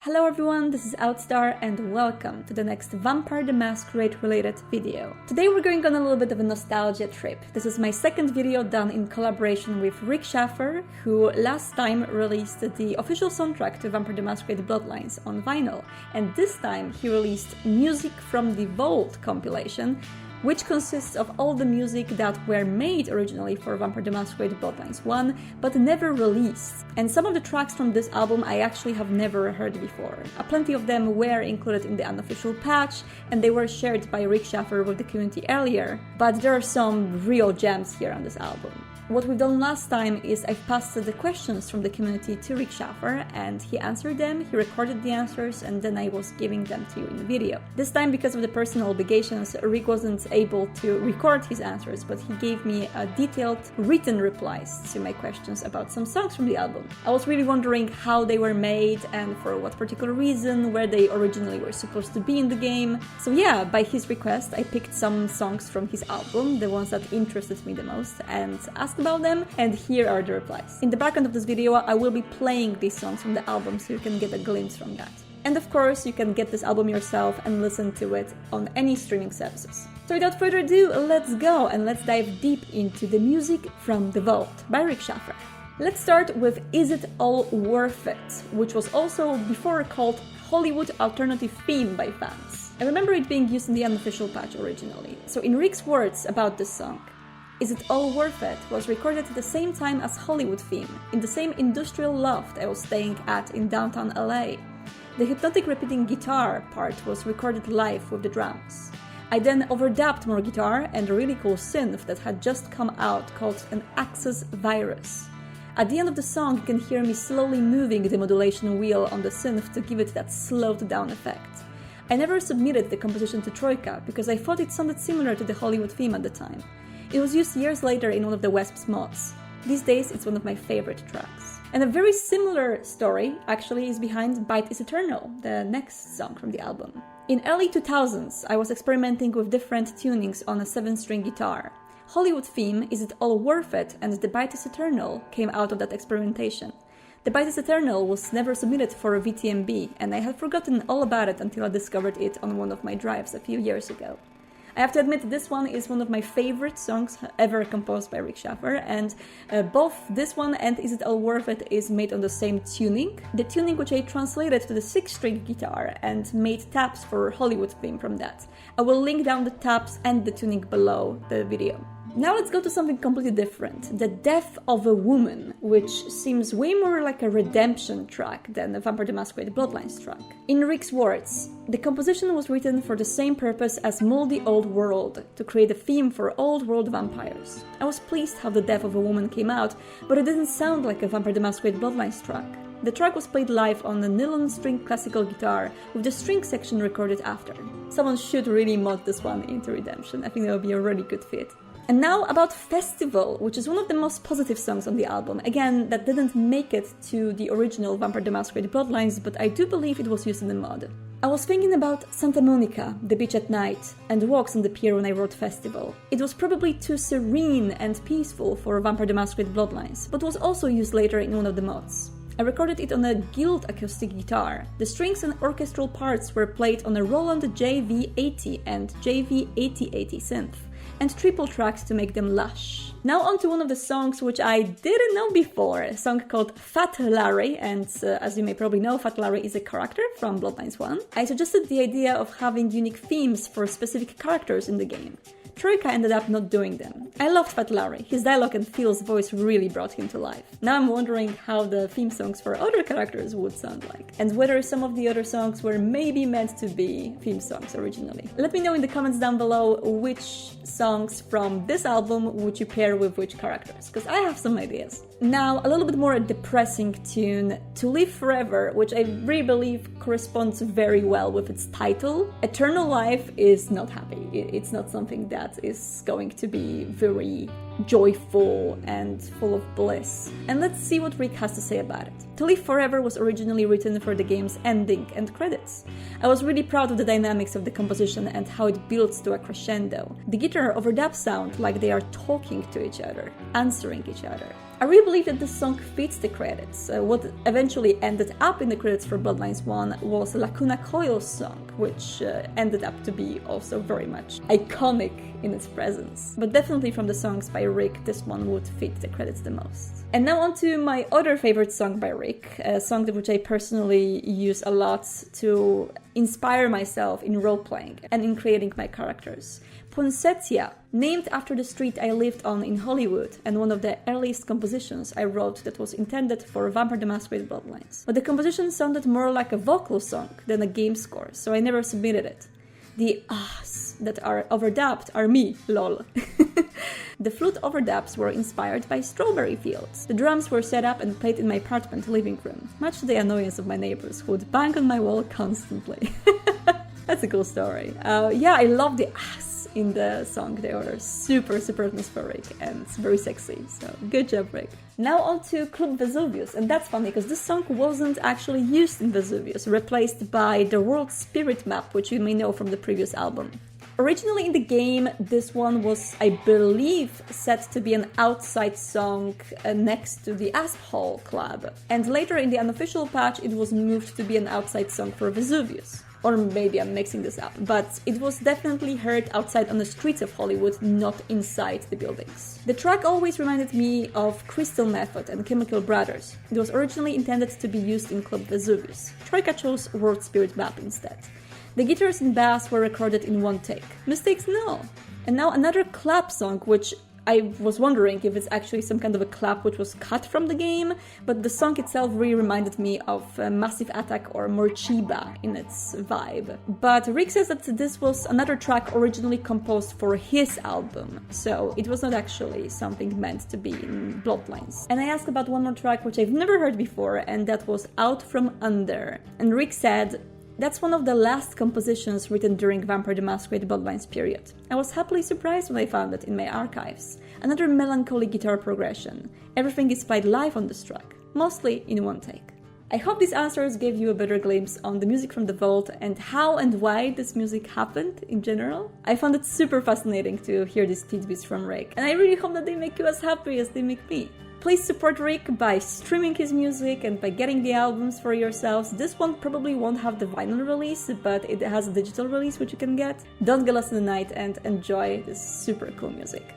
Hello everyone, this is Outstar and welcome to the next Vampire the Masquerade related video. Today we're going on a little bit of a nostalgia trip. This is my second video done in collaboration with Rik Schaffer, who last time released the official soundtrack to Vampire the Masquerade Bloodlines on vinyl, and this time he released Music from the Vault compilation, which consists of all the music that were made originally for Vampire the Masquerade Bloodlines 1, but never released. And some of the tracks from this album I actually have never heard before. Plenty of them were included in the unofficial patch, and they were shared by Rik Schaffer with the community earlier, but there are some real gems here on this album. What we've done last time is I've passed the questions from the community to Rik Schaffer, and he answered them, he recorded the answers, and then I was giving them to you in the video. This time, because of the personal obligations, Rik wasn't able to record his answers, but he gave me detailed written replies to my questions about some songs from the album. I was really wondering how they were made and for what particular reason, where they originally were supposed to be in the game. So yeah, by his request, I picked some songs from his album, the ones that interested me the most, and asked about them, and here are the replies. In the background of this video, I will be playing these songs from the album so you can get a glimpse from that. And of course, you can get this album yourself and listen to it on any streaming services. So without further ado, let's go and let's dive deep into the Music from the Vault by Rik Schaffer. Let's start with Is It All Worth It, which was also before called Hollywood Alternative Theme by fans. I remember it being used in the unofficial patch originally. So in Rik's words about this song, Is It All Worth It was recorded at the same time as Hollywood Theme, in the same industrial loft I was staying at in downtown LA. The hypnotic repeating guitar part was recorded live with the drums. I then overdubbed more guitar and a really cool synth that had just come out called an Access Virus. At the end of the song, you can hear me slowly moving the modulation wheel on the synth to give it that slowed down effect. I never submitted the composition to Troika because I thought it sounded similar to the Hollywood Theme at the time. It was used years later in one of the Wesp's mods. These days, it's one of my favorite tracks. And a very similar story actually is behind Bite is Eternal, the next song from the album. In early 2000s, I was experimenting with different tunings on a 7-string guitar. Hollywood Theme, Is It All Worth It, and The Bite is Eternal came out of that experimentation. The Bite is Eternal was never submitted for a VTMB, and I had forgotten all about it until I discovered it on one of my drives a few years ago. I have to admit, this one is one of my favorite songs ever composed by Rik Schaffer, and both this one and Is It All Worth It is made on the same tuning. The tuning which I translated to the 6-string guitar and made tabs for Hollywood Theme from that. I will link down the tabs and the tuning below the video. Now let's go to something completely different, The Death of a Woman, which seems way more like a redemption track than a Vampire the Masquerade Bloodlines track. In Rik's words, the composition was written for the same purpose as Moldy Old World, to create a theme for old world vampires. I was pleased how The Death of a Woman came out, but it didn't sound like a Vampire the Masquerade Bloodlines track. The track was played live on a nylon string classical guitar, with the string section recorded after. Someone should really mod this one into Redemption. I think that would be a really good fit. And now about Festival, which is one of the most positive songs on the album. Again, that didn't make it to the original Vampire the Masquerade Bloodlines, but I do believe it was used in the mod. I was thinking about Santa Monica, the beach at night, and walks on the pier when I wrote Festival. It was probably too serene and peaceful for Vampire the Masquerade Bloodlines, but was also used later in one of the mods. I recorded it on a Guild acoustic guitar. The strings and orchestral parts were played on a Roland JV80 and JV8080 synth, and triple tracks to make them lush. Now on to one of the songs which I didn't know before, a song called Fatlari, and as you may probably know, Fatlari is a character from Bloodlines 1. I suggested the idea of having unique themes for specific characters in the game. Troika ended up not doing them. I loved Fatlari. His dialogue and Phil's voice really brought him to life. Now I'm wondering how the theme songs for other characters would sound like, and whether some of the other songs were maybe meant to be theme songs originally. Let me know in the comments down below which songs from this album would you pair with which characters, because I have some ideas. Now, a little bit more depressing tune, To Live Forever, which I really believe corresponds very well with its title. Eternal Life is not happy. It's not something that is going to be very joyful and full of bliss. And let's see what Rick has to say about it. To Live Forever was originally written for the game's ending and credits. I was really proud of the dynamics of the composition and how it builds to a crescendo. The guitar overdubs sound like they are talking to each other, answering each other. I really believe that this song fits the credits. What eventually ended up in the credits for Bloodlines 1 was Lacuna Coil's song, which ended up to be also very much iconic in its presence. But definitely from the songs by Rick, this one would fit the credits the most. And now on to my other favorite song by Rick, a song which I personally use a lot to inspire myself in role-playing and in creating my characters. Poncetia, named after the street I lived on in Hollywood, and one of the earliest compositions I wrote that was intended for Vampire the Masquerade Bloodlines. But the composition sounded more like a vocal song than a game score, so I never submitted it. The ahs that are overdubbed are me, lol. The flute overdubs were inspired by Strawberry Fields. The drums were set up and played in my apartment living room, much to the annoyance of my neighbors who would bang on my wall constantly. That's a cool story. Yeah, I love the ahs in the song. They are super atmospheric and very sexy, so good job, Rick. Now on to Club Vesuvius, and that's funny because this song wasn't actually used in Vesuvius, replaced by the World Spirit map, which you may know from the previous album. Originally in the game, this one was, I believe, set to be an outside song next to the Asphalt Club, and later in the unofficial patch it was moved to be an outside song for Vesuvius. Or maybe I'm mixing this up, but it was definitely heard outside on the streets of Hollywood, not inside the buildings. The track always reminded me of Crystal Method and Chemical Brothers. It was originally intended to be used in Club Vesuvius. Troika chose World Spirit Map instead. The guitars and bass were recorded in one take. Mistakes? No! And now another clap song, which I was wondering if it's actually some kind of a clap which was cut from the game, but the song itself really reminded me of Massive Attack or Morchiba in its vibe. But Rick says that this was another track originally composed for his album, so it was not actually something meant to be in Bloodlines. And I asked about one more track which I've never heard before, and that was Out From Under. And Rick said, that's one of the last compositions written during Vampire the Masquerade Bloodlines period. I was happily surprised when I found it in my archives. Another melancholy guitar progression. Everything is played live on this track, mostly in one take. I hope these answers gave you a better glimpse on the music from the vault and how and why this music happened in general. I found it super fascinating to hear these tidbits from Rick, and I really hope that they make you as happy as they make me. Please support Rick by streaming his music and by getting the albums for yourselves. This one probably won't have the vinyl release, but it has a digital release which you can get. Don't get lost in the night and enjoy this super cool music.